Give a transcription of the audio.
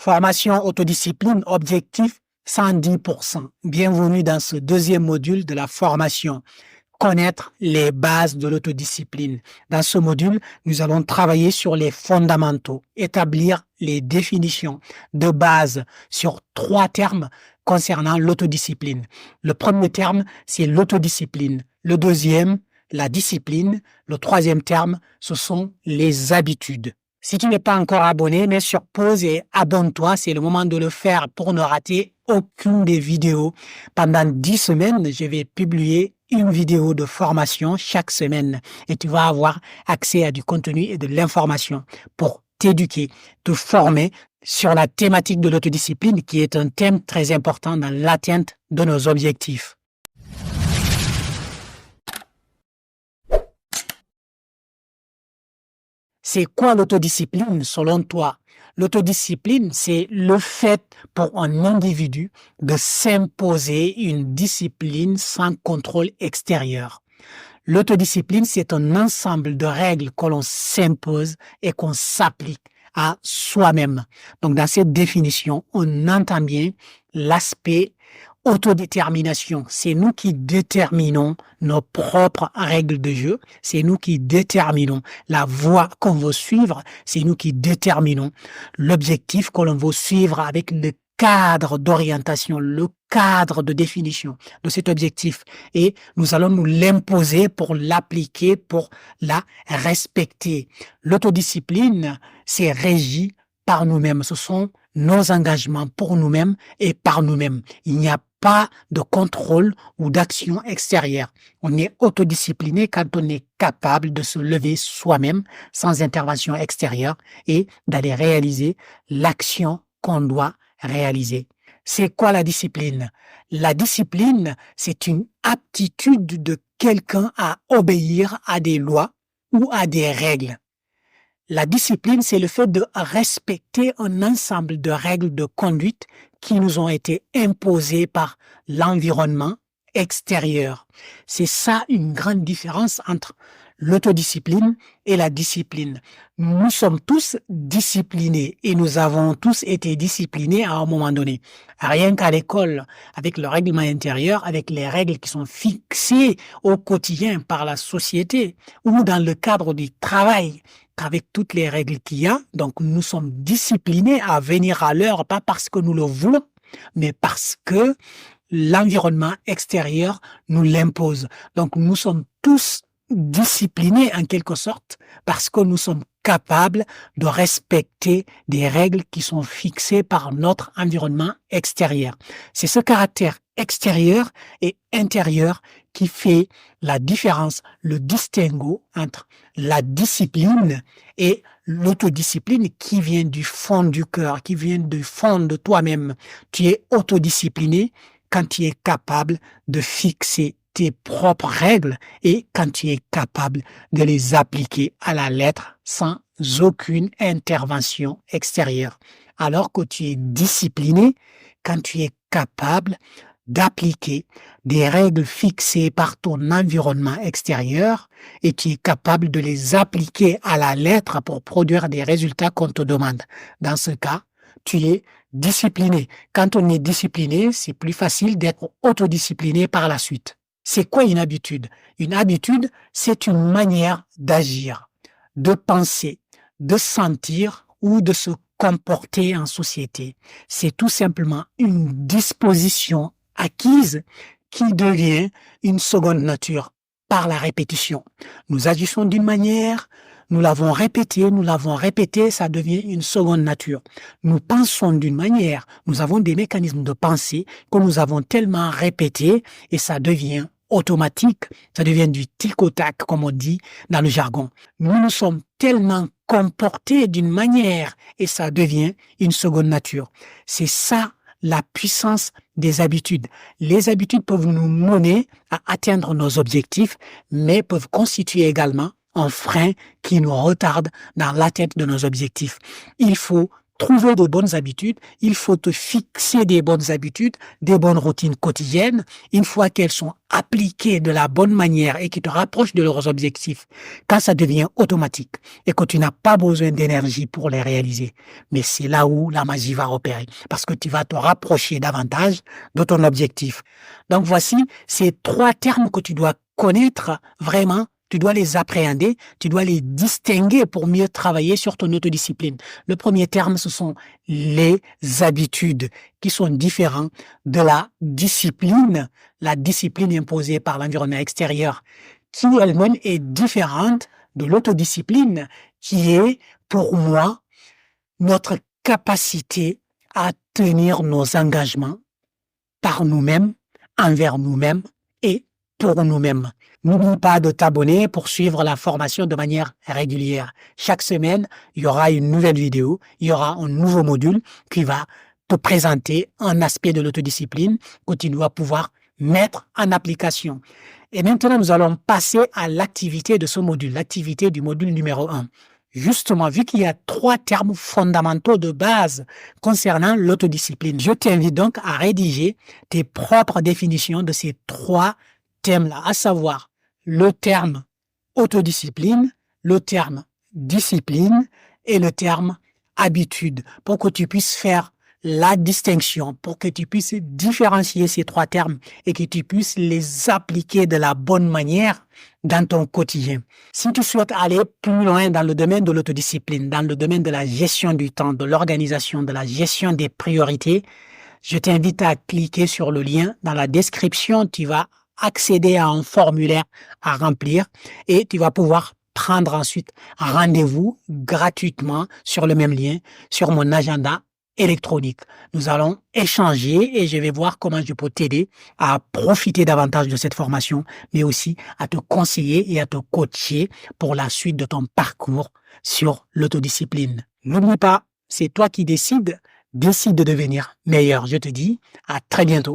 Formation autodiscipline, objectif 110%. Bienvenue dans ce deuxième module de la formation. Connaître les bases de l'autodiscipline. Dans ce module, nous allons travailler sur les fondamentaux, établir les définitions de base sur 3 termes concernant l'autodiscipline. Le premier terme, c'est l'autodiscipline. Le deuxième, la discipline. Le troisième terme, ce sont les habitudes. Si tu n'es pas encore abonné, mets sur pause et abonne-toi. C'est le moment de le faire pour ne rater aucune des vidéos. Pendant 10 semaines, je vais publier une vidéo de formation chaque semaine et tu vas avoir accès à du contenu et de l'information pour t'éduquer, te former sur la thématique de l'autodiscipline qui est un thème très important dans l'atteinte de nos objectifs. C'est quoi l'autodiscipline selon toi? L'autodiscipline, c'est le fait pour un individu de s'imposer une discipline sans contrôle extérieur. L'autodiscipline, c'est un ensemble de règles que l'on s'impose et qu'on s'applique à soi-même. Donc, dans cette définition, on entend bien l'aspect autodétermination. C'est nous qui déterminons nos propres règles de jeu. C'est nous qui déterminons la voie qu'on veut suivre. C'est nous qui déterminons l'objectif que l'on veut suivre avec le cadre d'orientation, le cadre de définition de cet objectif. Et nous allons nous l'imposer pour l'appliquer, pour la respecter. L'autodiscipline, c'est régi par nous-mêmes. Ce sont nos engagements pour nous-mêmes et par nous-mêmes. Il n'y a pas de contrôle ou d'action extérieure. On est autodiscipliné quand on est capable de se lever soi-même sans intervention extérieure et d'aller réaliser l'action qu'on doit réaliser. C'est quoi la discipline? La discipline, c'est une aptitude de quelqu'un à obéir à des lois ou à des règles. La discipline, c'est le fait de respecter un ensemble de règles de conduite qui nous ont été imposées par l'environnement extérieur. C'est ça une grande différence entre l'autodiscipline et la discipline. Nous sommes tous disciplinés et nous avons tous été disciplinés à un moment donné. Rien qu'à l'école, avec le règlement intérieur, avec les règles qui sont fixées au quotidien par la société ou dans le cadre du travail, avec toutes les règles qu'il y a, donc nous sommes disciplinés à venir à l'heure, pas parce que nous le voulons, mais parce que l'environnement extérieur nous l'impose. Donc nous sommes tous disciplinés en quelque sorte parce que nous sommes capables de respecter des règles qui sont fixées par notre environnement extérieur. C'est ce caractère extérieur et intérieur qui fait la différence, le distinguo entre la discipline et l'autodiscipline qui vient du fond du cœur, qui vient du fond de toi-même. Tu es autodiscipliné quand tu es capable de fixer tes propres règles et quand tu es capable de les appliquer à la lettre sans aucune intervention extérieure. Alors que tu es discipliné quand tu es capable d'appliquer des règles fixées par ton environnement extérieur et tu es capable de les appliquer à la lettre pour produire des résultats qu'on te demande. Dans ce cas, tu es discipliné. Quand on est discipliné, c'est plus facile d'être autodiscipliné par la suite. C'est quoi une habitude? Une habitude, c'est une manière d'agir, de penser, de sentir ou de se comporter en société. C'est tout simplement une disposition acquise qui devient une seconde nature par la répétition. Nous agissons d'une manière, nous l'avons répété, ça devient une seconde nature. Nous pensons d'une manière, nous avons des mécanismes de pensée que nous avons tellement répétés et ça devient automatique, ça devient du tic au tac, comme on dit dans le jargon. Nous nous sommes tellement comportés d'une manière et ça devient une seconde nature. C'est ça la puissance des habitudes. Les habitudes peuvent nous mener à atteindre nos objectifs, mais peuvent constituer également un frein qui nous retarde dans l'atteinte de nos objectifs. Il faut trouver de bonnes habitudes, il faut te fixer des bonnes habitudes, des bonnes routines quotidiennes. Une fois qu'elles sont appliquées de la bonne manière et qui te rapprochent de leurs objectifs, quand ça devient automatique et que tu n'as pas besoin d'énergie pour les réaliser, mais c'est là où la magie va opérer parce que tu vas te rapprocher davantage de ton objectif. Donc voici ces 3 termes que tu dois connaître vraiment. Tu dois les appréhender, tu dois les distinguer pour mieux travailler sur ton autodiscipline. Le premier terme, ce sont les habitudes qui sont différents de la discipline imposée par l'environnement extérieur, qui elle-même est différente de l'autodiscipline, qui est, pour moi, notre capacité à tenir nos engagements par nous-mêmes, envers nous-mêmes et pour nous-mêmes. N'oublie pas de t'abonner pour suivre la formation de manière régulière. Chaque semaine, il y aura une nouvelle vidéo, il y aura un nouveau module qui va te présenter un aspect de l'autodiscipline que tu dois pouvoir mettre en application. Et maintenant, nous allons passer à l'activité de ce module, l'activité du module numéro 1. Justement, vu qu'il y a 3 termes fondamentaux de base concernant l'autodiscipline, je t'invite donc à rédiger tes propres définitions de ces 3 thèmes-là, à savoir le terme autodiscipline, le terme discipline et le terme habitude, pour que tu puisses faire la distinction, pour que tu puisses différencier ces 3 termes et que tu puisses les appliquer de la bonne manière dans ton quotidien. Si tu souhaites aller plus loin dans le domaine de l'autodiscipline, dans le domaine de la gestion du temps, de l'organisation, de la gestion des priorités, je t'invite à cliquer sur le lien dans la description. Tu vas accéder à un formulaire à remplir et tu vas pouvoir prendre ensuite rendez-vous gratuitement sur le même lien sur mon agenda électronique. Nous allons échanger et je vais voir comment je peux t'aider à profiter davantage de cette formation, mais aussi à te conseiller et à te coacher pour la suite de ton parcours sur l'autodiscipline. N'oublie pas, c'est toi qui décides de devenir meilleur. Je te dis à très bientôt